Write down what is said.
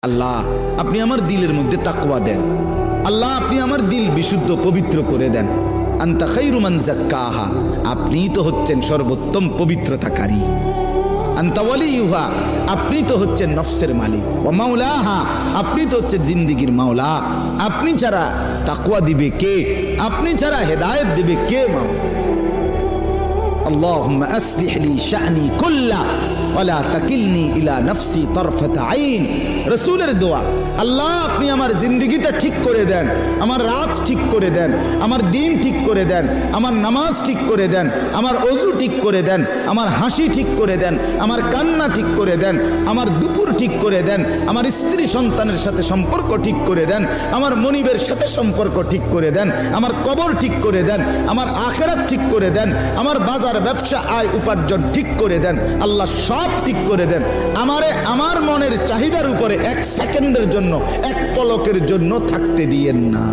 আল্লাহ আপনি আমার দিলের মধ্যে তাকওয়া দেন, আল্লাহ আপনি আমার দিল বিশুদ্ধ পবিত্র করে দেন। আনতা খায়রু মান যাক্কাহা, আপনিই তো হচ্ছেন সর্বোত্তম পবিত্রতাকারী। আনতা ওয়ালিয়ুহা, আপনি তো হচ্ছেন নফসের মালিক। ওয়া মাওলাহা, আপনি তো হচ্ছেন জিন্দেগির মাওলা। আপনি ছাড়া তাকওয়া দিবে কে? আপনি ছাড়া হেদায়েত দিবে কে? মাওলা আল্লাহুম্মা আসলিহ লি শা'নি কুল্লা ওয়ালা তাকিলনি ইলা নফসি তরফাত আইন। রাসূলের দোয়া, আল্লাহ আপনি আমার জিন্দেগিটা ঠিক করে দেন, আমার রাত ঠিক করে দেন, আমার দিন ঠিক করে দেন, আমার নামাজ ঠিক করে দেন, আমার ওযু ঠিক করে দেন, আমার হাসি ঠিক করে দেন, আমার কান্না ঠিক করে দেন, আমার দুপুর ঠিক করে দেন, আমার স্ত্রী সন্তানের সাথে সম্পর্ক ঠিক করে দেন, আমার মনিবের সাথে সম্পর্ক ঠিক করে দেন, আমার কবর ঠিক করে দেন, আমার আখিরাত ঠিক করে দেন, আমার বাজার ব্যবসা আয় উপার্জন ঠিক করে দেন। আল্লাহ সব ঠিক করে দেন। আমারে আমার মনের চাহিদার উপরে এক সেকেন্ডের জন্য, এক পলকের জন্য থাকতে দিয়েন না।